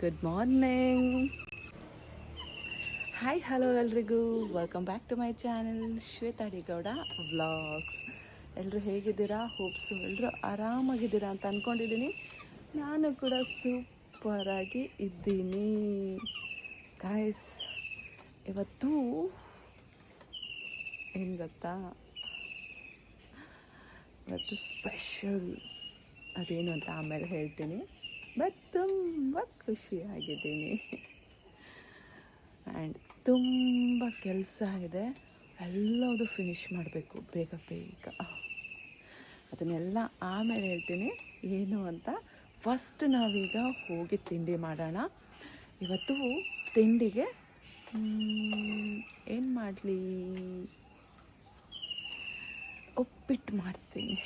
Good morning. Hi hello ಎಲ್ರಿಗೂ, welcome back to my channel Shwetha D Gowda vlogs. ಎಲ್ಲರೂ ಹೇಗಿದ್ದೀರಾ? ಹೋಪ್ಸು ಎಲ್ಲರೂ ಆರಾಮಾಗಿದ್ದೀರಾ ಅಂತ ಅಂದ್ಕೊಂಡಿದ್ದೀನಿ. ನಾನು ಕೂಡ ಸೂಪರಾಗಿ ಇದ್ದೀನಿ ಗಾಯ್ಸ್. ಇವತ್ತು ಏನು ಗೊತ್ತಾ, ಇವತ್ತು ಸ್ಪೆಷಲ್. ಅದೇನು ಅಂತ ಆಮೇಲೆ ಹೇಳ್ತೀನಿ. ಬಟ್ ತುಂಬ ಖುಷಿಯಾಗಿದ್ದೀನಿ ಆ್ಯಂಡ್ ತುಂಬ ಕೆಲಸ ಇದೆ. ಎಲ್ಲದು ಫಿನಿಷ್ ಮಾಡಬೇಕು ಬೇಗ ಬೇಗ. ಅದನ್ನೆಲ್ಲ ಆಮೇಲೆ ಹೇಳ್ತೀನಿ ಏನು ಅಂತ. ಫಸ್ಟ್ ನಾವೀಗ ಹೋಗಿ ತಿಂಡಿ ಮಾಡೋಣ. ಇವತ್ತು ತಿಂಡಿಗೆ ಏನು ಮಾಡಲಿ, ಉಪ್ಪಿಟ್ಟು ಮಾಡ್ತೀನಿ.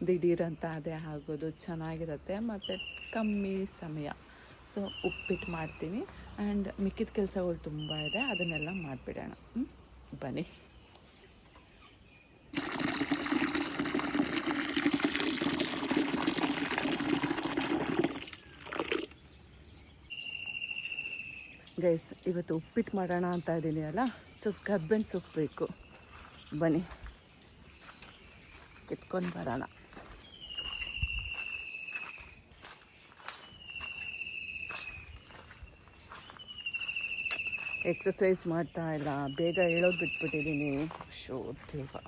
ದಿಢೀರಂತ ಅದೇ ಆಗೋದು, ಚೆನ್ನಾಗಿರುತ್ತೆ ಮತ್ತು ಕಮ್ಮಿ ಸಮಯ. ಸೊ ಉಪ್ಪಿಟ್ಟು ಮಾಡ್ತೀನಿ ಆ್ಯಂಡ್ ಮಿಕ್ಕಿದ ಕೆಲಸಗಳು ತುಂಬ ಇದೆ, ಅದನ್ನೆಲ್ಲ ಮಾಡಿಬಿಡೋಣ. ಬನ್ನಿ. ಗೈಸ್, ಇವತ್ತು ಉಪ್ಪಿಟ್ಟು ಮಾಡೋಣ ಅಂತ ಇದ್ದೀನಿ ಅಲ್ಲ, ಸೊ ಕಬ್ಬಿನ ಸೊಪ್ಪು ಬೇಕು. ಬನ್ನಿ ಕಿತ್ಕೊಂಡು ಬರೋಣ. ಎಕ್ಸಸೈಸ್ ಮಾಡ್ತಾ ಇಲ್ಲ, ಬೇಗ ಹೇಳೋದು ಬಿಟ್ಬಿಟ್ಟಿದ್ದೀನಿ. ಶೋ ದೇವ.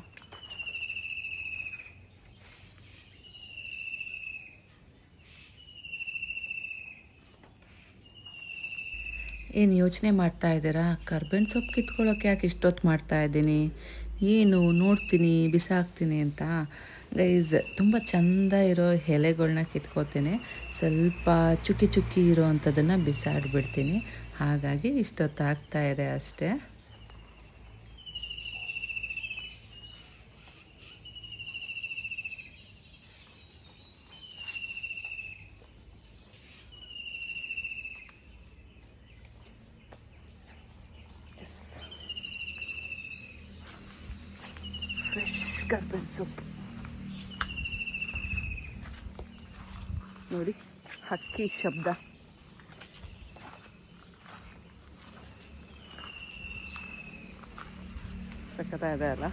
ಏನು ಯೋಚನೆ ಮಾಡ್ತಾ ಇದ್ದೀರಾ? ಕರ್ಬೇವಿನ ಸೊಪ್ಪು ಕಿತ್ಕೊಳ್ಳೋಕೆ ಯಾಕೆ ಇಷ್ಟೊತ್ತು ಮಾಡ್ತಾ ಇದ್ದೀನಿ, ಏನು ನೋಡ್ತೀನಿ ಬಿಸಾಕ್ತೀನಿ ಅಂತ? ಗೈಸ್, ತುಂಬ ಚೆಂದ ಇರೋ ಎಲೆಗಳ್ನ ಕಿತ್ಕೋತೀನಿ, ಸ್ವಲ್ಪ ಚುಕ್ಕಿ ಚುಕ್ಕಿ ಇರೋ ಅಂಥದ್ದನ್ನು ಬಿಸಾಡಿಬಿಡ್ತೀನಿ. ಹಾಗಾಗಿ ಇಷ್ಟೊತ್ತಾಗ್ತಾ ಇದೆ ಅಷ್ಟೇ. ಫ್ರೆಶ್ ಕರ್ಬೇವಿನ ಸೊಪ್ಪು ನೋಡಿ, ಹಕ್ಕಿ ಶಬ್ದ. ಸಖತ್ತಾಗಿದೆ ಅಲ್ಲ?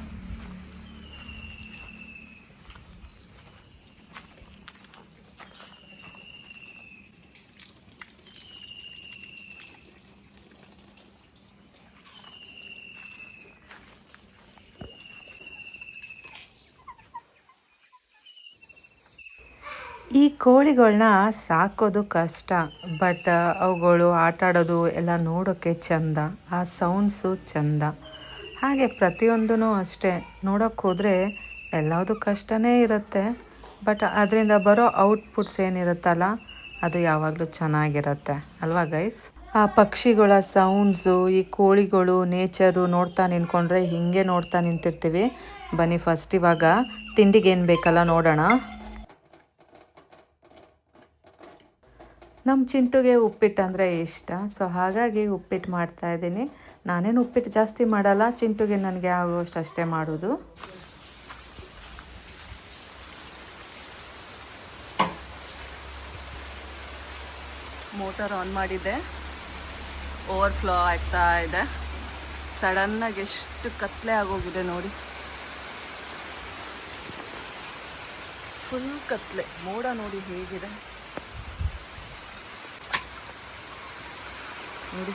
ಈ ಕೋಳಿಗಳನ್ನ ಸಾಕೋದು ಕಷ್ಟ, ಬಟ್ ಅವುಗಳು ಆಟಾಡೋದು ಎಲ್ಲ ನೋಡೋಕ್ಕೆ ಚೆಂದ, ಆ ಸೌಂಡ್ಸು ಚೆಂದ. ಹಾಗೆ ಪ್ರತಿಯೊಂದೂ ಅಷ್ಟೇ, ನೋಡೋಕ್ಕೆ ಹೋದರೆ ಎಲ್ಲವುದು ಕಷ್ಟನೇ ಇರುತ್ತೆ, ಬಟ್ ಅದರಿಂದ ಬರೋ ಔಟ್ಪುಟ್ಸ್ ಏನಿರುತ್ತಲ್ಲ, ಅದು ಯಾವಾಗಲೂ ಚೆನ್ನಾಗಿರುತ್ತೆ ಅಲ್ವಾ ಗೈಸ್? ಆ ಪಕ್ಷಿಗಳ ಸೌಂಡ್ಸು, ಈ ಕೋಳಿಗಳು, ನೇಚರು ನೋಡ್ತಾ ನಿಂತ್ಕೊಂಡ್ರೆ ಹೀಗೆ ನೋಡ್ತಾ ನಿಂತಿರ್ತೀವಿ. ಬನ್ನಿ ಫಸ್ಟ್ ಇವಾಗ ತಿಂಡಿಗೆ ಏನು ಬೇಕಲ್ಲ ನೋಡೋಣ. ನಮ್ಮ ಚಿಂಟುಗೆ ಉಪ್ಪಿಟ್ಟು ಅಂದರೆ ಇಷ್ಟ, ಸೊ ಹಾಗಾಗಿ ಉಪ್ಪಿಟ್ಟು ಮಾಡ್ತಾಯಿದ್ದೀನಿ. ನಾನೇನು ಉಪ್ಪಿಟ್ಟು ಜಾಸ್ತಿ ಮಾಡಲ್ಲ, ಚಿಂಟುಗೆ ನನಗೆ ಆಗೋಷ್ಟು ಅಷ್ಟೇ ಮಾಡೋದು. ಮೋಟರ್ ಆನ್ ಮಾಡಿದ್ದೆ, ಓವರ್ಫ್ಲೋ ಆಗ್ತಾ ಇದೆ. ಸಡನ್ನಾಗಿ ಎಷ್ಟು ಕತ್ಲೆ ಆಗೋಗಿದೆ ನೋಡಿ, ಫುಲ್ ಕತ್ಲೆ. ಮೋಡ ನೋಡಿ ಹೇಗಿದೆ ನೋಡಿ.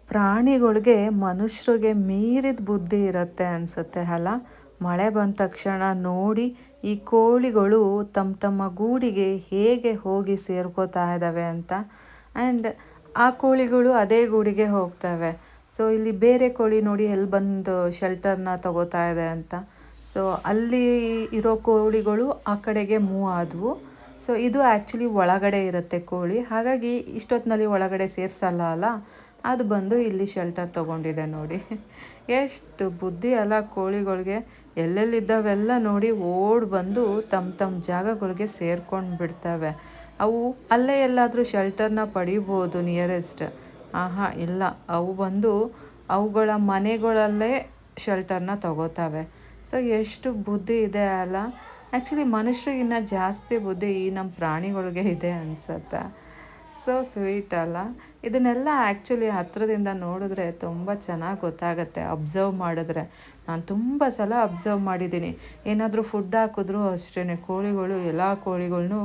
ಪ್ರಾಣಿಗಳಿಗೆ ಮನುಷ್ಯರಿಗೆ ಮೀರಿದ ಬುದ್ಧಿ ಇರುತ್ತೆ ಅನಿಸುತ್ತೆ ಅಲ್ಲ. ಮಳೆ ಬಂದ ತಕ್ಷಣ ನೋಡಿ ಈ ಕೋಳಿಗಳು ತಮ್ಮ ತಮ್ಮ ಗೂಡಿಗೆ ಹೇಗೆ ಹೋಗಿ ಸೇರ್ಕೋತಾ ಇದ್ದಾವೆ ಅಂತ. ಆ್ಯಂಡ್ ಆ ಕೋಳಿಗಳು ಅದೇ ಗೂಡಿಗೆ ಹೋಗ್ತವೆ. ಸೊ ಇಲ್ಲಿ ಬೇರೆ ಕೋಳಿ ನೋಡಿ ಎಲ್ಲಿ ಬಂದು ಶೆಲ್ಟರ್ನ ತಗೋತಾ ಇದೆ ಅಂತ. ಸೊ ಅಲ್ಲಿ ಇರೋ ಕೋಳಿಗಳು ಆ ಕಡೆಗೆ ಮೂವ್ ಆದವು. ಸೊ ಇದು ಆ್ಯಕ್ಚುಲಿ ಒಳಗಡೆ ಇರುತ್ತೆ ಕೋಳಿ, ಹಾಗಾಗಿ ಇಷ್ಟೊತ್ತಿನಲ್ಲಿ ಒಳಗಡೆ ಸೇರಿಸಲ್ಲ ಅಲ್ಲ, ಅದು ಬಂದು ಇಲ್ಲಿ ಶೆಲ್ಟರ್ ತೊಗೊಂಡಿದೆ ನೋಡಿ. ಎಷ್ಟು ಬುದ್ಧಿ ಅಲ್ಲ ಕೋಳಿಗಳಿಗೆ. ಎಲ್ಲೆಲ್ಲಿದ್ದಾವೆಲ್ಲ ನೋಡಿ ಓಡಿ ಬಂದು ತಮ್ಮ ತಮ್ಮ ಜಾಗಗಳಿಗೆ ಸೇರ್ಕೊಂಡು ಬಿಡ್ತವೆ. ಅವು ಅಲ್ಲೇ ಎಲ್ಲಾದರೂ ಶೆಲ್ಟರ್ನ ಪಡಿಬೋದು ನಿಯರೆಸ್ಟ್. ಆಹಾ ಇಲ್ಲ, ಅವು ಬಂದು ಅವುಗಳ ಮನೆಗಳಲ್ಲೇ ಶೆಲ್ಟರ್ನ ತಗೋತಾವೆ. ಸೊ ಎಷ್ಟು ಬುದ್ಧಿ ಇದೆ ಅಲ್ಲ. ಆ್ಯಕ್ಚುಲಿ ಮನುಷ್ಯರಿಗಿನ್ನ ಜಾಸ್ತಿ ಬುದ್ಧಿ ಈ ನಮ್ಮ ಪ್ರಾಣಿಗಳಿಗೆ ಇದೆ ಅನಿಸುತ್ತೆ. ಸೊ ಸ್ವೀಟ್ ಅಲ್ಲ. ಇದನ್ನೆಲ್ಲ ಆ್ಯಕ್ಚುಲಿ ಹತ್ರದಿಂದ ನೋಡಿದ್ರೆ ತುಂಬ ಚೆನ್ನಾಗಿ ಗೊತ್ತಾಗುತ್ತೆ, ಅಬ್ಸರ್ವ್ ಮಾಡಿದ್ರೆ. ನಾನು ತುಂಬ ಸಲ ಅಬ್ಸರ್ವ್ ಮಾಡಿದ್ದೀನಿ. ಏನಾದರೂ ಫುಡ್ ಹಾಕಿದ್ರೂ ಅಷ್ಟೇ, ಕೋಳಿಗಳು ಎಲ್ಲ ಕೋಳಿಗಳ್ನೂ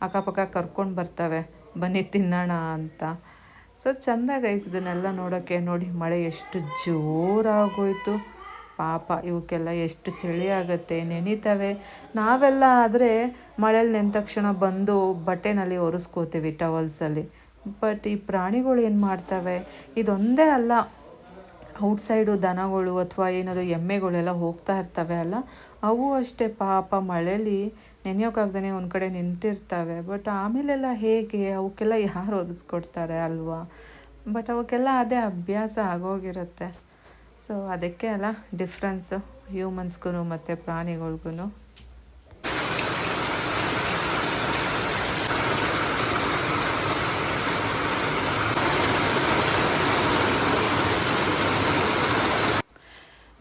ಅಕ್ಕಪಕ್ಕ ಕರ್ಕೊಂಡು ಬರ್ತವೆ, ಬನ್ನಿ ತಿನ್ನೋಣ ಅಂತ. ಸೊ ಚೆಂದ ಗೈಸ್ ಇದನ್ನೆಲ್ಲ ನೋಡೋಕ್ಕೆ. ನೋಡಿ ಮಳೆ ಎಷ್ಟು ಜೋರಾಗೋಯ್ತು, ಪಾಪ ಇವಕ್ಕೆಲ್ಲ ಎಷ್ಟು ಚಳಿ ಆಗುತ್ತೆ, ನೆನಿತವೆ. ನಾವೆಲ್ಲ ಆದರೆ ಮಳೇಲಿ ನೆಂದ ತಕ್ಷಣ ಬಂದು ಬಟ್ಟೆನಲ್ಲಿ ಒರೆಸ್ಕೋತೀವಿ, ಟವಲ್ಸಲ್ಲಿ. ಬಟ್ ಈ ಪ್ರಾಣಿಗಳು ಏನು ಮಾಡ್ತವೆ, ಇದೊಂದೇ ಅಲ್ಲ, ಔಟ್ಸೈಡು ದನಗಳು ಅಥವಾ ಏನಾದರೂ ಎಮ್ಮೆಗಳೆಲ್ಲ ಹೋಗ್ತಾ ಇರ್ತವೆ ಅಲ್ಲ, ಅವು ಅಷ್ಟೇ ಪಾಪ ಮಳೇಲಿ ನೆನೆಯೋಕ್ಕಾಗ್ದೇ ಒಂದು ಕಡೆ ನಿಂತಿರ್ತವೆ. ಬಟ್ ಆಮೇಲೆಲ್ಲ ಹೇಗೆ, ಅವಕ್ಕೆಲ್ಲ ಯಾರು ಒದಿಸ್ಕೊಡ್ತಾರೆ ಅಲ್ವಾ. ಬಟ್ ಅವಕ್ಕೆಲ್ಲ ಅದೇ ಅಭ್ಯಾಸ ಆಗೋಗಿರುತ್ತೆ. ಸೊ ಅದಕ್ಕೆ ಅಲ್ಲ ಡಿಫ್ರೆನ್ಸು ಹ್ಯೂಮನ್ಸ್ಗೂ ಮತ್ತು ಪ್ರಾಣಿಗಳ್ಗೂ.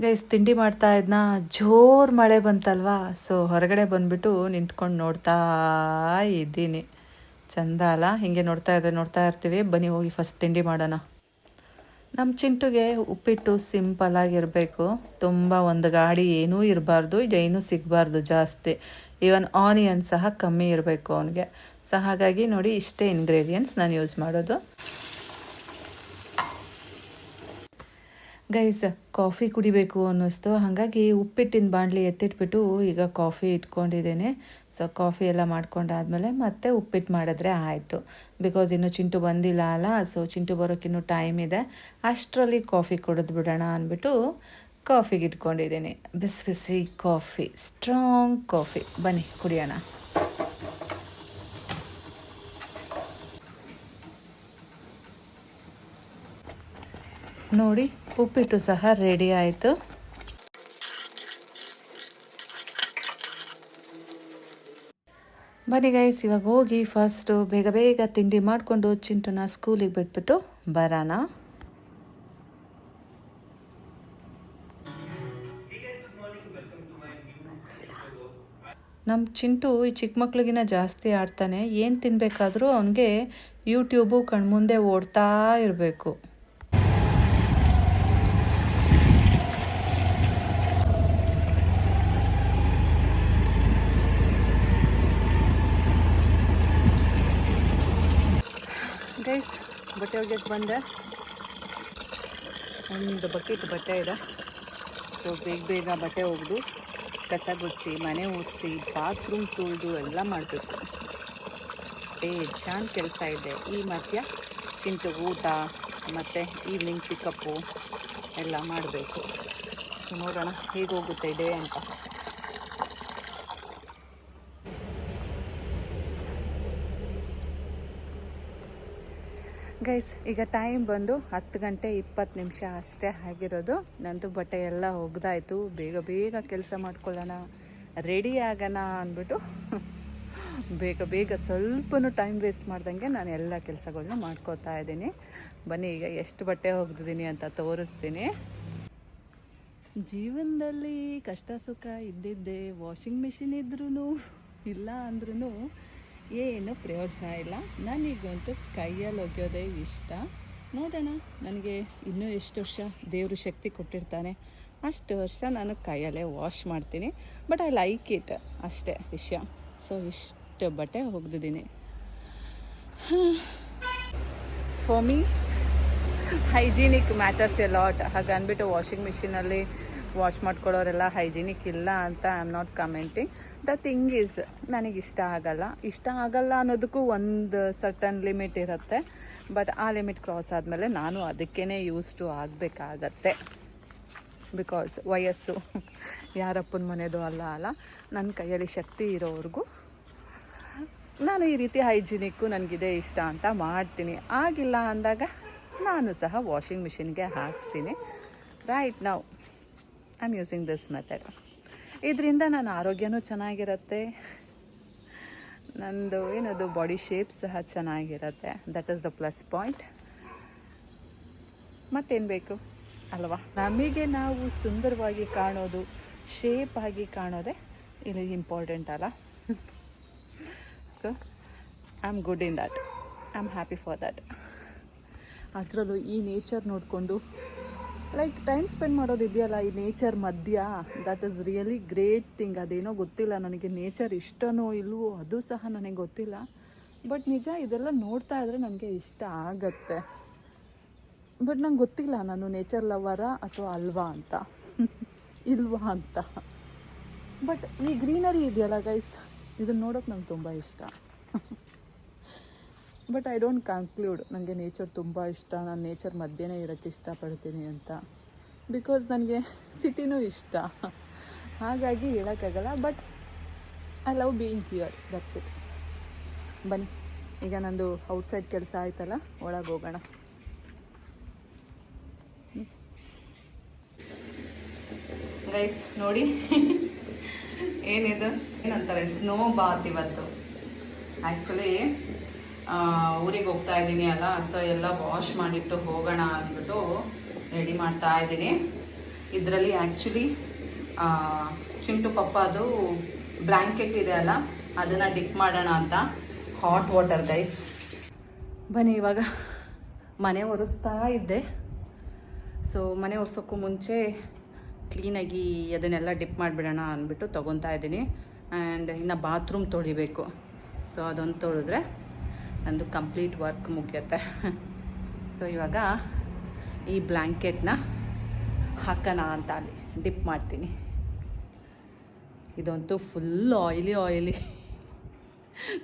ಗೈಸ್ ತಿಂಡಿ ಮಾಡ್ತಾ ಇದ್ನ, ಜೋರು ಮಳೆ ಬಂತಲ್ವಾ. ಸೊ ಹೊರಗಡೆ ಬಂದುಬಿಟ್ಟು ನಿಂತ್ಕೊಂಡು ನೋಡ್ತಾ ಇದ್ದೀನಿ. ಚಂದ ಅಲ್ಲ, ಹೀಗೆ ನೋಡ್ತಾ ಇರ್ತೀವಿ. ಬನ್ನಿ ಹೋಗಿ ಫಸ್ಟ್ ತಿಂಡಿ ಮಾಡೋಣ. ನಮ್ಮ ಚಿಂಟುಗೆ ಉಪ್ಪಿಟ್ಟು ಸಿಂಪಲಾಗಿರಬೇಕು. ತುಂಬ ಒಂದು ಗಾಡಿ ಏನೂ ಇರಬಾರ್ದು, ಏನೂ ಸಿಗಬಾರ್ದು ಜಾಸ್ತಿ. ಈವನ್ ಆನಿಯನ್ ಸಹ ಕಮ್ಮಿ ಇರಬೇಕು ಅವನಿಗೆ. ಸೊ ಹಾಗಾಗಿ ನೋಡಿ ಇಷ್ಟೇ ಇಂಗ್ರೀಡಿಯೆಂಟ್ಸ್ ನಾನು ಯೂಸ್ ಮಾಡೋದು. ಗೈಸ್ ಕಾಫಿ ಕುಡಿಬೇಕು ಅನ್ನಿಸ್ತು, ಹಾಗಾಗಿ ಉಪ್ಪಿಟ್ಟಿನ ಬಾಣಲಿ ಎತ್ತಿಟ್ಬಿಟ್ಟು ಈಗ ಕಾಫಿ ಇಟ್ಕೊಂಡಿದ್ದೇನೆ. ಸೊ ಕಾಫಿ ಎಲ್ಲ ಮಾಡ್ಕೊಂಡಾದ್ಮೇಲೆ ಮತ್ತೆ ಉಪ್ಪಿಟ್ಟು ಮಾಡಿದ್ರೆ ಆಯಿತು. ಬಿಕಾಸ್ ಇನ್ನೂ ಚಿಂಟು ಬಂದಿಲ್ಲ ಅಲ್ಲ, ಸೊ ಚಿಂಟು ಬರೋಕ್ಕಿನ್ನೂ ಟೈಮ್ ಇದೆ. ಅಷ್ಟರಲ್ಲಿ ಕಾಫಿ ಕುಡಿದು ಬಿಡೋಣ ಅಂದ್ಬಿಟ್ಟು ಕಾಫಿಗೆ ಇಟ್ಕೊಂಡಿದ್ದೀನಿ. ಬಿಸಿ ಬಿಸಿ ಕಾಫಿ, ಸ್ಟ್ರಾಂಗ್ ಕಾಫಿ. ಬನ್ನಿ ಕುಡಿಯೋಣ. ನೋಡಿ ಉಪ್ಪಿಟ್ಟು ಸಹ ರೆಡಿ ಆಯಿತು. ಬನ್ನಿ ಗೈಸ್ ಇವಾಗ ಹೋಗಿ ಫಸ್ಟು ಬೇಗ ಬೇಗ ತಿಂಡಿ ಮಾಡಿಕೊಂಡು ಚಿಂಟುನ ಸ್ಕೂಲಿಗೆ ಬಿಟ್ಬಿಟ್ಟು ಬರೋಣ. ನಮ್ಮ ಚಿಂಟು ಈ ಚಿಕ್ಕ ಮಕ್ಳಿಗಿನ್ನ ಜಾಸ್ತಿ ಆಡ್ತಾನೆ. ಏನು ತಿನ್ನಬೇಕಾದ್ರೂ ಅವನಿಗೆ ಯೂಟ್ಯೂಬು ಕಣ್ಮುಂದೆ ಓಡ್ತಾ ಇರಬೇಕು. ಗೈಸ್ ಬಟ್ಟೆ ಒಗೆಯಕ್ಕೆ ಬಂದೆ. ಒಂದು ಬಕೆಟ್ ಬಟ್ಟೆ ಇದೆ. ಸೊ ಬೇಗ ಬಟ್ಟೆ ಒಗೆದು ಕಸ ಗುಡಿಸಿ, ಮನೆ ಒರೆಸಿ, ಬಾತ್ರೂಮ್ ತೊಳೆದು ಎಲ್ಲ ಮಾಡಬೇಕು. ಬೇಜಾನ್ ಕೆಲಸ ಇದೆ. ಈ ಮಧ್ಯ ಚಿಂಟು ಊಟ ಮತ್ತು ಈವ್ನಿಂಗ್ ಪಿಕಪ್ಪು ಎಲ್ಲ ಮಾಡಬೇಕು. ಸೊ ನೋಡೋಣ ಹೇಗೆ ಹೋಗುತ್ತೆ ಡೇ ಅಂತ. ಗೈಸ್ ಈಗ ಟೈಮ್ ಬಂದು 10:20 ಅಷ್ಟೇ ಆಗಿರೋದು. ನಂದು ಬಟ್ಟೆ ಎಲ್ಲ ಒಗ್ದಾಯಿತು. ಬೇಗ ಕೆಲಸ ಮಾಡ್ಕೊಳ್ಳೋಣ, ರೆಡಿ ಆಗೋಣ ಅಂದ್ಬಿಟ್ಟು ಬೇಗ ಸ್ವಲ್ಪನೂ ಟೈಮ್ ವೇಸ್ಟ್ ಮಾಡ್ದಂಗೆ ನಾನು ಎಲ್ಲ ಕೆಲಸಗಳನ್ನ ಮಾಡ್ಕೋತಾ ಇದ್ದೀನಿ. ಬನ್ನಿ ಈಗ ಎಷ್ಟು ಬಟ್ಟೆ ಒಗ್ದಿದ್ದೀನಿ ಅಂತ ತೋರಿಸ್ತೀನಿ. ಜೀವನದಲ್ಲಿ ಕಷ್ಟ ಸುಖ ಇದ್ದಿದ್ದೆ, ವಾಷಿಂಗ್ ಮಿಷಿನ್ ಇದ್ರೂ ಇಲ್ಲ ಅಂದ್ರೂ ಏನು ಪ್ರಯೋಜನ ಇಲ್ಲ. ನನಗಂತೂ ಕೈಯಲ್ಲಿ ಒಗೆಯೋದೇ ಇಷ್ಟ. ನೋಡೋಣ ನನಗೆ ಇನ್ನೂ ಎಷ್ಟು ವರ್ಷ ದೇವರು ಶಕ್ತಿ ಕೊಟ್ಟಿರ್ತಾನೆ ಅಷ್ಟು ವರ್ಷ ನಾನು ಕೈಯಲ್ಲೇ ವಾಶ್ ಮಾಡ್ತೀನಿ. ಬಟ್ ಐ ಲೈಕ್ ಇಟ್, ಅಷ್ಟೇ ವಿಷಯ. ಸೊ ಇಷ್ಟು ಬಟ್ಟೆ ಒಗ್ದಿದ್ದೀನಿ. For me hygienic matters a lot. ಹಾಗೆ ಅಂದ್ಬಿಟ್ಟು ವಾಷಿಂಗ್ ಮಿಷಿನಲ್ಲಿ ವಾಶ್ ಮಾಡ್ಕೊಳ್ಳೋರೆಲ್ಲ ಹೈಜೀನಿಕ್ ಇಲ್ಲ ಅಂತ I am not commenting. The thing is ನನಗೆ ಇಷ್ಟ ಆಗಲ್ಲ ಅನ್ನೋದಕ್ಕೂ ಒಂದು ಸರ್ಟನ್ ಲಿಮಿಟ್ ಇರುತ್ತೆ. ಬಟ್ ಆ ಲಿಮಿಟ್ ಕ್ರಾಸ್ ಆದಮೇಲೆ ನಾನು ಅದಕ್ಕೇ ಯೂಸ್ ಟು ಆಗಬೇಕಾಗತ್ತೆ. ಬಿಕಾಸ್ ವಯಸ್ಸು ಯಾರಪ್ಪನ ಮನೆಯದು ಅಲ್ಲ. ನನ್ನ ಕೈಯಲ್ಲಿ ಶಕ್ತಿ ಇರೋವರೆಗೂ ನಾನು ಈ ರೀತಿ ಹೈಜಿನಿಕ್ಕು ನನಗಿದೆ ಇಷ್ಟ ಅಂತ ಮಾಡ್ತೀನಿ. ಆಗಿಲ್ಲ ಅಂದಾಗ ನಾನು ಸಹ ವಾಷಿಂಗ್ ಮಿಷಿನ್ಗೆ ಹಾಕ್ತೀನಿ. Right now I am using this method. ಇದರಿಂದ ನನ್ನ ಆರೋಗ್ಯನೂ ಚೆನ್ನಾಗಿರುತ್ತೆ, ನಂದು ಏನದು ಬಾಡಿ ಶೇಪ್ ಸಹ ಚೆನ್ನಾಗಿರುತ್ತೆ. That is the plus point. ಮತ್ತೇನು ಬೇಕು. ಅಲ್ವಾ? ನಮಗೆ ನಾವು ಸುಂದರವಾಗಿ ಕಾಣೋದು, ಶೇಪ್ ಆಗಿ ಕಾಣೋದೇ ಇಲ್ಲಿ ಇಂಪಾರ್ಟೆಂಟ್ ಅಲ್ಲ. So I am good in that, I am happy for that. ಅದರಲ್ಲೂ ಈ ನೇಚರ್ ನೋಡಿಕೊಂಡು ಲೈಕ್ ಟೈಮ್ ಸ್ಪೆಂಡ್ ಮಾಡೋದಿದೆಯಲ್ಲ ಈ ನೇಚರ್ ಮಧ್ಯ, that is really great thing. ಅದೇನೋ ಗೊತ್ತಿಲ್ಲ ನನಗೆ, ನೇಚರ್ ಇಷ್ಟನೋ ಇಲ್ವೋ ಅದು ಸಹ ನನಗೆ ಗೊತ್ತಿಲ್ಲ. ಬಟ್ ನಿಜ ಇದೆಲ್ಲ ನೋಡ್ತಾ ಇದ್ದರೆ ನನಗೆ ಇಷ್ಟ ಆಗತ್ತೆ. ಬಟ್ ನಂಗೆ ಗೊತ್ತಿಲ್ಲ ನಾನು ನೇಚರ್ ಲವರ ಅಥವಾ ಅಲ್ವಾ ಅಂತ ಇಲ್ವಾ ಅಂತ. ಬಟ್ ಈ ಗ್ರೀನರಿ ಇದೆಯಲ್ಲ ಗೈಸ್, ಇದನ್ನು ನೋಡೋಕೆ ನಂಗೆ ತುಂಬ ಇಷ್ಟ. ಬಟ್ ಐ ಡೋಂಟ್ ಕನ್ಕ್ಲೂಡ್ ನನಗೆ ನೇಚರ್ ತುಂಬ ಇಷ್ಟ, ನಾನು ನೇಚರ್ ಮಧ್ಯೆನೇ ಇರೋಕ್ಕೆ ಇಷ್ಟಪಡ್ತೀನಿ ಅಂತ. ಬಿಕಾಸ್ ನನಗೆ ಸಿಟಿನೂ ಇಷ್ಟ, ಹಾಗಾಗಿ ಹೇಳೋಕ್ಕಾಗಲ್ಲ. But I love being here, that's it. ಬನ್ನಿ ಈಗ ನಂದು ಔಟ್ಸೈಡ್ ಕೆಲಸ ಆಯ್ತಲ್ಲ, ಒಳಗೆ ಹೋಗೋಣ. ಗೈಸ್ ನೋಡಿ ಏನಿದು, ಏನಂತಾರೆ, ಸ್ನೋ ಬಾತ್ ಇವತ್ತು. ಆ್ಯಕ್ಚುಲಿ ಊರಿಗೆ ಹೋಗ್ತಾ ಇದ್ದೀನಿ ಅಲ್ಲ, ಸೊ ಎಲ್ಲ ವಾಶ್ ಮಾಡಿಟ್ಟು ಹೋಗೋಣ ಅಂದ್ಬಿಟ್ಟು ರೆಡಿ ಮಾಡ್ತಾ ಇದ್ದೀನಿ. ಇದರಲ್ಲಿ ಆ್ಯಕ್ಚುಲಿ ಚಿಂಟು ಪಪ್ಪದು ಬ್ಲ್ಯಾಂಕೆಟ್ ಇದೆ ಅಲ್ಲ, ಅದನ್ನು ಡಿಪ್ ಮಾಡೋಣ ಅಂತ ಹಾಟ್ ವಾಟರ್. ಗೈಸ್ ಬನ್ನಿ ಇವಾಗ ಮನೆ ಒರೆಸ್ತಾ ಇದ್ದೆ. ಸೊ ಮನೆ ಒರೆಸೋಕ್ಕೂ ಮುಂಚೆ ಕ್ಲೀನಾಗಿ ಅದನ್ನೆಲ್ಲ ಡಿಪ್ ಮಾಡಿಬಿಡೋಣ ಅಂದ್ಬಿಟ್ಟು ತೊಗೊತಾ ಇದ್ದೀನಿ. ಆ್ಯಂಡ್ ಇನ್ನು ಬಾತ್ರೂಮ್ ತೊಳಿಬೇಕು. ಸೊ ಅದೊಂದು ತೊಳೆದ್ರೆ ನಂದು ಕಂಪ್ಲೀಟ್ ವರ್ಕ್ ಮುಗಿಯುತ್ತೆ. ಸೊ ಇವಾಗ ಈ ಬ್ಲ್ಯಾಂಕೆಟ್ನ ಹಾಕೋಣ ಅಂತ ಅಲ್ಲಿ ಡಿಪ್ ಮಾಡ್ತೀನಿ. ಇದಂತೂ ಫುಲ್ ಆಯಿಲಿ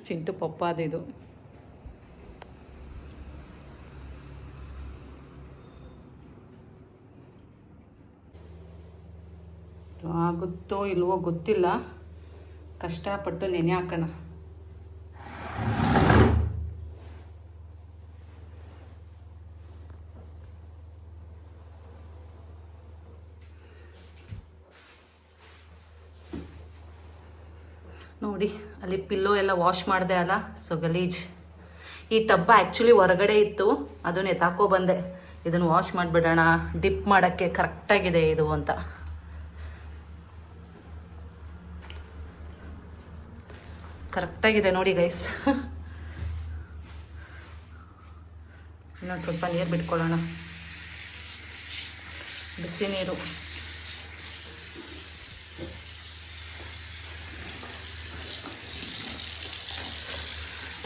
ಚಿಂಟು ಪಪ್ಪಾದಿದು. ಆಗುತ್ತೋ ಇಲ್ವೋ ಗೊತ್ತಿಲ್ಲ, ಕಷ್ಟಪಟ್ಟು ನೆನೆ ಹಾಕೋಣ. ನೋಡಿ ಅಲ್ಲಿ ಪಿಲ್ಲೋ ಎಲ್ಲ ವಾಶ್ ಮಾಡಿದೆ ಅಲ್ಲ, ಸೊ ಗಲೀಜ್. ಈ ಟಬ್ಬ ಆ್ಯಕ್ಚುಲಿ ಹೊರಗಡೆ ಇತ್ತು, ಅದನ್ನ ಎತ್ತಾಕೋ ಬಂದೆ. ಇದನ್ನು ವಾಶ್ ಮಾಡಿಬಿಡೋಣ, ಡಿಪ್ ಮಾಡೋಕ್ಕೆ ಕರೆಕ್ಟಾಗಿದೆ ಇದು ಅಂತ. ಕರೆಕ್ಟಾಗಿದೆ ನೋಡಿ ಗೈಸ್. ಇನ್ನೊಂದು ಸ್ವಲ್ಪ ನೀರು ಬಿಟ್ಕೊಳ್ಳೋಣ, ಬಿಸಿ ನೀರು.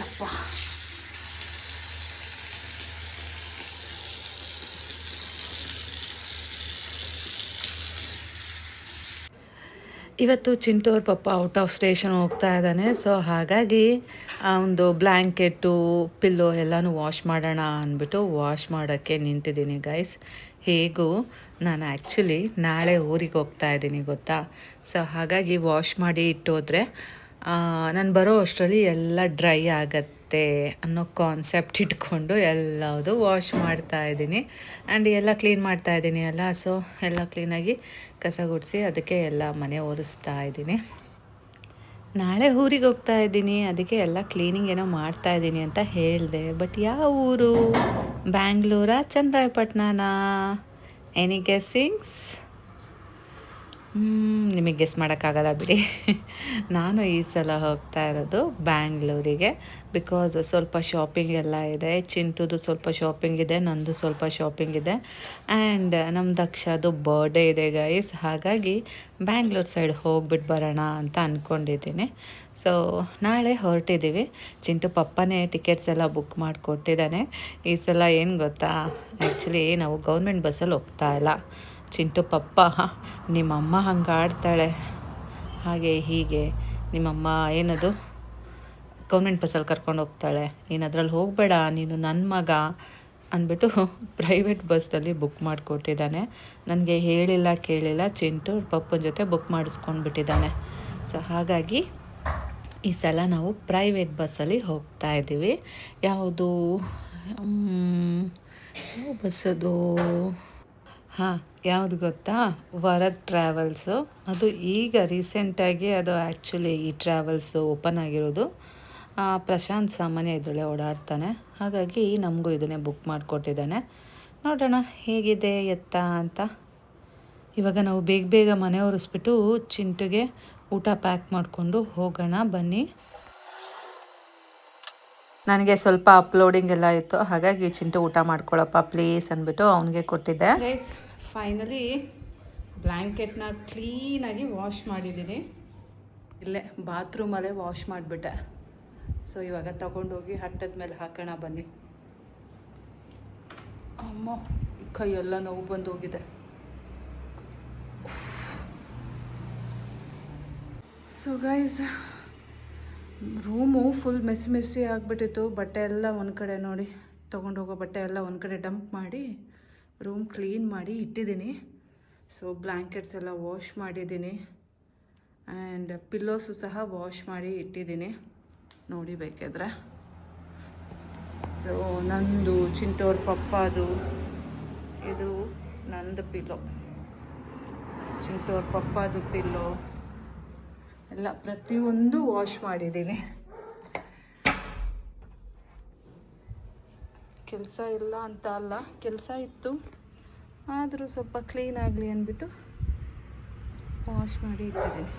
ಯಪ್ಪ, ಇವತ್ತು ಚಿಂಟು ಅವ್ರ ಪಪ್ಪ ಔಟ್ ಆಫ್ ಸ್ಟೇಷನ್ ಹೋಗ್ತಾ ಇದ್ದಾನೆ. ಸೊ ಹಾಗಾಗಿ ಒಂದು ಬ್ಲ್ಯಾಂಕೆಟ್ಟು, ಪಿಲ್ಲೋ ಎಲ್ಲನೂ ವಾಶ್ ಮಾಡೋಣ ಅಂದ್ಬಿಟ್ಟು ವಾಶ್ ಮಾಡೋಕ್ಕೆ ನಿಂತಿದ್ದೀನಿ ಗೈಸ್. ಹೇಗೂ ನಾನು ಆ್ಯಕ್ಚುಲಿ ನಾಳೆ ಊರಿಗೆ ಹೋಗ್ತಾ ಇದ್ದೀನಿ ಗೊತ್ತಾ. ಸೊ ಹಾಗಾಗಿ ವಾಶ್ ಮಾಡಿ ಇಟ್ಟೋದ್ರೆ ನಾನು ಬರೋ ಅಷ್ಟರಲ್ಲಿ ಎಲ್ಲ ಡ್ರೈ ಆಗತ್ತೆ ಅನ್ನೋ ಕಾನ್ಸೆಪ್ಟ್ ಇಟ್ಕೊಂಡು ಎಲ್ಲದು ವಾಶ್ ಮಾಡ್ತಾ ಇದ್ದೀನಿ. ಆ್ಯಂಡ್ ಎಲ್ಲ ಕ್ಲೀನ್ ಮಾಡ್ತಾ ಇದ್ದೀನಿ ಅಲ್ಲ, ಸೊ ಎಲ್ಲ ಕ್ಲೀನಾಗಿ ಕಸ ಗುಡಿಸಿ ಅದಕ್ಕೆ ಎಲ್ಲ ಮನೆ ಒರೆಸ್ತಾ ಇದ್ದೀನಿ. ನಾಳೆ ಊರಿಗೆ ಹೋಗ್ತಾ ಇದ್ದೀನಿ, ಅದಕ್ಕೆ ಎಲ್ಲ ಕ್ಲೀನಿಂಗ್ ಏನೋ ಮಾಡ್ತಾ ಇದ್ದೀನಿ ಅಂತ ಹೇಳಿದೆ. ಬಟ್ ಯಾವ ಊರು, ಬ್ಯಾಂಗ್ಳೂರಾ ಚನ್ನರಾಯಪಟ್ಟಣನಾ? ಎನಿ ಗೆಸ್ಸಿಂಗ್ಸ್? ನಿಮಗೆ ಗೆಸ್ ಮಾಡೋಕ್ಕಾಗಲ್ಲ ಬಿಡಿ. ನಾನು ಈ ಸಲ ಹೋಗ್ತಾ ಇರೋದು ಬ್ಯಾಂಗ್ಳೂರಿಗೆ. ಬಿಕಾಸ್ ಸ್ವಲ್ಪ ಶಾಪಿಂಗ್ ಎಲ್ಲ ಇದೆ. ಚಿಂಟುದು ಸ್ವಲ್ಪ ಶಾಪಿಂಗ್ ಇದೆ, ನಂದು ಸ್ವಲ್ಪ ಶಾಪಿಂಗ್ ಇದೆ. ಆ್ಯಂಡ್ ನಮ್ಮ ದಕ್ಷದು ಬರ್ಡೇ ಇದೆ ಗೈಸ್. ಹಾಗಾಗಿ ಬ್ಯಾಂಗ್ಳೂರು ಸೈಡ್ ಹೋಗ್ಬಿಟ್ಟು ಬರೋಣ ಅಂತ ಅಂದ್ಕೊಂಡಿದ್ದೀನಿ. ಸೊ ನಾಳೆ ಹೊರಟಿದ್ದೀವಿ. ಚಿಂಟು ಪಪ್ಪನೇ ಟಿಕೆಟ್ಸ್ ಎಲ್ಲ ಬುಕ್ ಮಾಡಿಕೊಟ್ಟಿದ್ದಾನೆ. ಈ ಸಲ ಏನು ಗೊತ್ತಾ, ಆ್ಯಕ್ಚುಲಿ ನಾವು ಗೌರ್ಮೆಂಟ್ ಬಸ್ಸಲ್ಲಿ ಹೋಗ್ತಾ ಇಲ್ಲ. ಚಿಂಟು ಪಪ್ಪ, ನಿಮ್ಮಮ್ಮ ಹಂಗೆ ಆಡ್ತಾಳೆ, ಹಾಗೆ ಹೀಗೆ, ನಿಮ್ಮಮ್ಮ ಏನದು ಗೌರ್ಮೆಂಟ್ ಬಸ್ಸಲ್ಲಿ ಕರ್ಕೊಂಡು ಹೋಗ್ತಾಳೆ, ನೀನು ಅದ್ರಲ್ಲಿ ಹೋಗಬೇಡ, ನೀನು ನನ್ನ ಮಗ ಅಂದ್ಬಿಟ್ಟು ಪ್ರೈವೇಟ್ ಬಸ್ಸಲ್ಲಿ ಬುಕ್ ಮಾಡಿಕೊಟ್ಟಿದ್ದಾನೆ. ನನಗೆ ಹೇಳಿಲ್ಲ ಕೇಳಿಲ್ಲ, ಚಿಂಟು ಪಪ್ಪನ ಜೊತೆ ಬುಕ್ ಮಾಡಿಸ್ಕೊಂಡ್ಬಿಟ್ಟಿದ್ದಾನೆ. ಸೊ ಹಾಗಾಗಿ ಈ ಸಲ ನಾವು ಪ್ರೈವೇಟ್ ಬಸ್ಸಲ್ಲಿ ಹೋಗ್ತಾ ಇದ್ದೀವಿ. ಯಾವುದು ಯಾವ ಬಸ್ಸದು? ಹಾಂ, ಯಾವುದು ಗೊತ್ತಾ, ವರದ್ ಟ್ರಾವೆಲ್ಸು. ಅದು ಈಗ ರೀಸೆಂಟಾಗಿ ಅದು ಆ್ಯಕ್ಚುಲಿ ಈ ಟ್ರಾವೆಲ್ಸು ಓಪನ್ ಆಗಿರೋದು. ಪ್ರಶಾಂತ್ ಸಾಮಾನ್ಯ ಇದರಲ್ಲೇ ಓಡಾಡ್ತಾನೆ, ಹಾಗಾಗಿ ನಮಗೂ ಇದನ್ನೇ ಬುಕ್ ಮಾಡಿಕೊಟ್ಟಿದ್ದಾನೆ. ನೋಡೋಣ ಹೇಗಿದೆ ಎತ್ತ ಅಂತ. ಇವಾಗ ನಾವು ಬೇಗ ಬೇಗ ಮನೆ ಒರೆಸ್ಬಿಟ್ಟು ಚಿಂಟುಗೆ ಊಟ ಪ್ಯಾಕ್ ಮಾಡಿಕೊಂಡು ಹೋಗೋಣ ಬನ್ನಿ. ನನಗೆ ಸ್ವಲ್ಪ ಅಪ್ಲೋಡಿಂಗ್ ಎಲ್ಲ ಇತ್ತು, ಹಾಗಾಗಿ ಚಿಂಟು ಊಟ ಮಾಡ್ಕೊಳ್ಳಪ್ಪ ಪ್ಲೀಸ್ ಅಂದ್ಬಿಟ್ಟು ಅವನಿಗೆ ಕೊಟ್ಟಿದ್ದೆ. ಫೈನಲಿ ಬ್ಲ್ಯಾಂಕೆಟ್ನ ಕ್ಲೀನಾಗಿ ವಾಶ್ ಮಾಡಿದ್ದೀನಿ. ಇಲ್ಲೇ ಬಾತ್ರೂಮಲ್ಲೇ ವಾಶ್ ಮಾಡಿಬಿಟ್ಟೆ. ಸೊ ಇವಾಗ ತಗೊಂಡೋಗಿ ಹಟ್ಟದ ಮೇಲೆ ಹಾಕೋಣ ಬನ್ನಿ. ಅಮ್ಮ ಕೈಯೆಲ್ಲ ನೋವು ಬಂದು ಹೋಗಿದೆ. So guys, room full messy ಆಗಿಬಿಟ್ಟಿತ್ತು. ಬಟ್ಟೆ ಎಲ್ಲ ಒಂದು ಕಡೆ ನೋಡಿ, ತೊಗೊಂಡೋಗೋ ಬಟ್ಟೆ ಎಲ್ಲ ಒಂದು ಕಡೆ ಡಂಪ್ ಮಾಡಿ ರೂಮ್ ಕ್ಲೀನ್ ಮಾಡಿ ಇಟ್ಟಿದ್ದೀನಿ. ಸೊ ಬ್ಲ್ಯಾಂಕೆಟ್ಸ್ ಎಲ್ಲ ವಾಶ್ ಮಾಡಿದ್ದೀನಿ ಆ್ಯಂಡ್ ಪಿಲ್ಲೋಸು ಸಹ ವಾಶ್ ಮಾಡಿ ಇಟ್ಟಿದ್ದೀನಿ, ನೋಡಿ ಬೇಕಾದ್ರೆ. ಸೊ ನಂದು ಚಿಂಟೋರ್ ಪಪ್ಪದು, ಇದು ನಂದು ಪಿಲ್ಲೋ, ಚಿಂಟೋರ್ ಪಪ್ಪದು ಪಿಲ್ಲೋ ಎಲ್ಲ ಪ್ರತಿಯೊಂದು ವಾಶ್ ಮಾಡಿದ್ದೀನಿ. ಕೆಲಸ ಇಲ್ಲ ಅಂತ ಅಲ್ಲ, ಕೆಲಸ ಇತ್ತು, ಆದರೂ ಸ್ವಲ್ಪ ಕ್ಲೀನ್ ಆಗಲಿ ಅಂದ್ಬಿಟ್ಟು ವಾಶ್ ಮಾಡಿ ಇಟ್ಟಿದ್ದೀನಿ.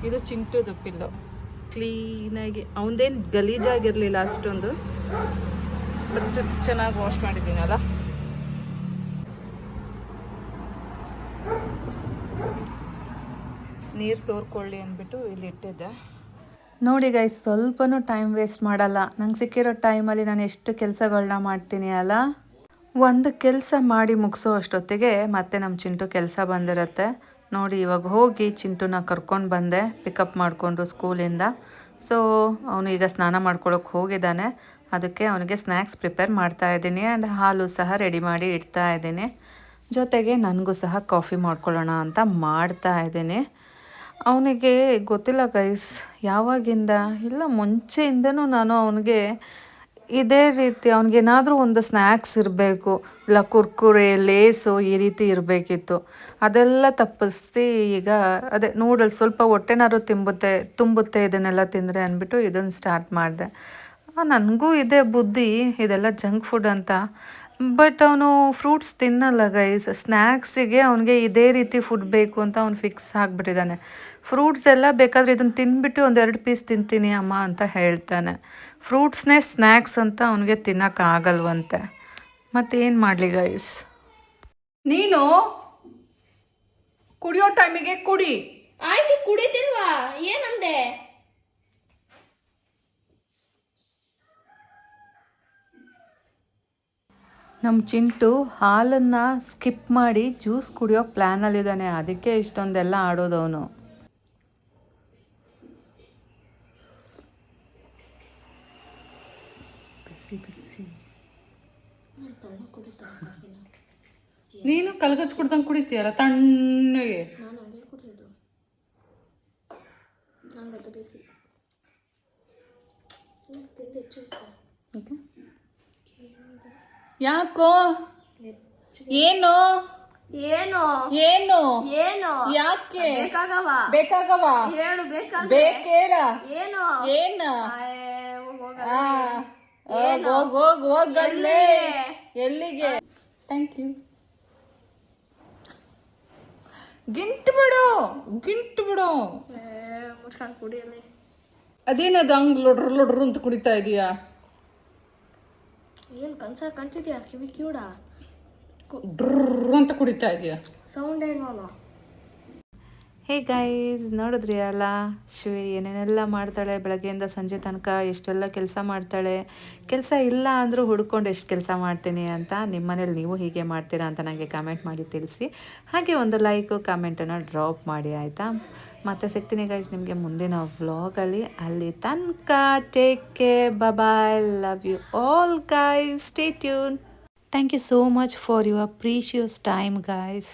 ಇದು ಚಿಂಟುದು ಪಿಲ್ಲೋ, ಕ್ಲೀನಾಗಿ, ಅವನದೇನು ಗಲೀಜಾಗಿರಲಿಲ್ಲ ಅಷ್ಟೊಂದು, ಬಟ್ ಚೆನ್ನಾಗಿ ವಾಶ್ ಮಾಡಿದ್ದೀನಲ್ಲ. ನೀರು ಸೋರ್ಕೊಳ್ಳಿ ಅಂದ್ಬಿಟ್ಟು ಇಲ್ಲಿ ಇಟ್ಟಿದ್ದೆ. ನೋಡಿ ಗೈಸ್, ಸ್ವಲ್ಪನೂ ಟೈಮ್ ವೇಸ್ಟ್ ಮಾಡಲ್ಲ. ನಂಗೆ ಸಿಕ್ಕಿರೋ ಟೈಮಲ್ಲಿ ನಾನು ಎಷ್ಟು ಕೆಲಸಗಳನ್ನ ಮಾಡ್ತೀನಿ ಅಲ್ಲ. ಒಂದು ಕೆಲಸ ಮಾಡಿ ಮುಗಿಸೋ ಅಷ್ಟೊತ್ತಿಗೆ ಮತ್ತೆ ನಮ್ಮ ಚಿಂಟು ಕೆಲಸ ಬಂದಿರುತ್ತೆ. ನೋಡಿ ಇವಾಗ ಹೋಗಿ ಚಿಂಟುನ ಕರ್ಕೊಂಡು ಬಂದೆ ಪಿಕಪ್ ಮಾಡಿಕೊಂಡು ಸ್ಕೂಲಿಂದ. ಸೊ ಅವನು ಈಗ ಸ್ನಾನ ಮಾಡ್ಕೊಳ್ಳೋಕೆ ಹೋಗಿದ್ದಾನೆ. ಅದಕ್ಕೆ ಅವನಿಗೆ ಸ್ನ್ಯಾಕ್ಸ್ ಪ್ರಿಪೇರ್ ಮಾಡ್ತಾ ಇದ್ದೀನಿ ಆ್ಯಂಡ್ ಹಾಲು ಸಹ ರೆಡಿ ಮಾಡಿ ಇಡ್ತಾ ಇದ್ದೀನಿ. ಜೊತೆಗೆ ನನಗೂ ಸಹ ಕಾಫಿ ಮಾಡ್ಕೊಳ್ಳೋಣ ಅಂತ ಮಾಡ್ತಾ ಇದ್ದೀನಿ. ಅವನಿಗೆ ಗೊತ್ತಿಲ್ಲ ಗೈಸ್, ಯಾವಾಗಿಂದ ಇಲ್ಲ ಮುಂಚೆಯಿಂದನೂ ನಾನು ಅವನಿಗೆ ಇದೇ ರೀತಿ, ಅವನಿಗೇನಾದರೂ ಒಂದು ಸ್ನ್ಯಾಕ್ಸ್ ಇರಬೇಕು, ಇಲ್ಲ ಕುರ್ಕುರೆ, ಲೇಸು ಈ ರೀತಿ ಇರಬೇಕಿತ್ತು. ಅದೆಲ್ಲ ತಪ್ಪಿಸಿ ಈಗ ಅದೇ ನೂಡಲ್ಸ್, ಸ್ವಲ್ಪ ಹೊಟ್ಟೆನಾದ್ರು ತುಂಬುತ್ತೆ ಇದನ್ನೆಲ್ಲ ತಿಂದರೆ ಅಂದ್ಬಿಟ್ಟು ಇದನ್ನು ಸ್ಟಾರ್ಟ್ ಮಾಡಿದೆ. ನನಗೂ ಇದೆ ಬುದ್ಧಿ, ಇದೆಲ್ಲ ಜಂಕ್ ಫುಡ್ ಅಂತ. ಬಟ್ ಅವನು ಫ್ರೂಟ್ಸ್ ತಿನ್ನಲ್ಲ ಗೈಸ್. ಸ್ನ್ಯಾಕ್ಸಿಗೆ ಅವನಿಗೆ ಇದೇ ರೀತಿ ಫುಡ್ ಬೇಕು ಅಂತ ಅವ್ನು ಫಿಕ್ಸ್ ಆಗಿಬಿಟ್ಟಿದ್ದಾನೆ. ಫ್ರೂಟ್ಸ್ ಎಲ್ಲ ಬೇಕಾದರೆ ಇದನ್ನು ತಿಂದ್ಬಿಟ್ಟು 1-2 ಪೀಸ್ ತಿಂತೀನಿ ಅಮ್ಮ ಅಂತ ಹೇಳ್ತಾನೆ. ಫ್ರೂಟ್ಸ್ನೇ ಸ್ನ್ಯಾಕ್ಸ್ ಅಂತ ಅವನಿಗೆ ತಿನ್ನೋಕ್ಕಾಗಲ್ವಂತೆ. ಮತ್ತೇನು ಮಾಡಲಿ ಗೈಸ್. ನೀನು ಕುಡಿಯೋ ಟೈಮಿಗೆ ಕುಡಿ. ಆಯ್ತು, ಕುಡಿತಿಲ್ವಾ? ಏನಂದೆ? ನಮ್ಮ ಚಿಂಟು ಹಾಲನ್ನು ಸ್ಕಿಪ್ ಮಾಡಿ ಜ್ಯೂಸ್ ಕುಡಿಯೋ ಪ್ಲ್ಯಾನಲ್ಲಿದ್ದಾನೆ. ಅದಕ್ಕೆ ಇಷ್ಟೊಂದೆಲ್ಲ ಆಡೋದವನು. ಬಿಸಿ ಬಿಸಿ. ನೀನು ಕಲ್ಗಚ್ಚ ಕುಡ್ದಂಗೆ ಕುಡಿತೀಯಲ್ಲ ತಣ್ಣಗೆ. ನಾನು ಅದೇ ಕುಡಿಯೋದು, ನಂಗದು ಬೇಸಿ ತಿಂದು ಹೆಚ್ಚು. ಯಾಕೋ? ಏನು ಏನು ಏನು ಏನು ಯಾಕೆ ಬೇಕಾಗವ? ಬೇಕಾಗವ? ಹೇಳು, ಬೇಕಾದ್ರೆ ಬೇಕೇಳ. ಏನು ಏನು? ಏನು? ಹೋಗಲ್ಲೇ. ಎಲ್ಲಿಗೆ? Thank you. ಗಿಂಟು ಬಿಡು. ಮುಚ್ಕೊಂಡು ಕುಡಿಯಲಿ. ಅದೇನದು ಹಂಗ್ ಲೊಡ್ರು ಅಂತ ಕುಡಿತಾ ಇದೀಯಾ? ಏನು ಕನ್ಸ ಕಾಣ್ತಿದ್ಯಾ? ಕಿವಿ ಕಿವಿಡ ಡ್ರ್ ಅಂತ ಕುಡಿತಾ ಇದೀಯಾ? ಸೌಂಡ್ ಏನು? ಹೇ ಗೈಸ್, ನೋಡಿದ್ರಿ ಅಲ್ಲ ಶ್ವೇ ಏನೇನೆಲ್ಲ ಮಾಡ್ತಾಳೆ. ಬೆಳಗ್ಗೆಯಿಂದ ಸಂಜೆ ತನಕ ಎಷ್ಟೆಲ್ಲ ಕೆಲಸ ಮಾಡ್ತಾಳೆ. ಕೆಲಸ ಇಲ್ಲ ಅಂದರೂ ಹುಡ್ಕೊಂಡು ಎಷ್ಟು ಕೆಲಸ ಮಾಡ್ತೀನಿ ಅಂತ. ನಿಮ್ಮ ಮನೇಲಿ ನೀವು ಹೀಗೆ ಮಾಡ್ತೀರಾ ಅಂತ ನನಗೆ ಕಮೆಂಟ್ ಮಾಡಿ ತಿಳಿಸಿ. ಹಾಗೆ ಒಂದು ಲೈಕು ಕಮೆಂಟನ್ನು ಡ್ರಾಪ್ ಮಾಡಿ, ಆಯಿತಾ? ಮತ್ತೆ ಸಿಗ್ತೀನಿ ಗೈಸ್ ನಿಮಗೆ ಮುಂದಿನ ವ್ಲಾಗಲ್ಲಿ. ಅಲ್ಲಿ ತನಕ take care, bye, love you all guys, stay tune. Thank you so much for your precious time guys.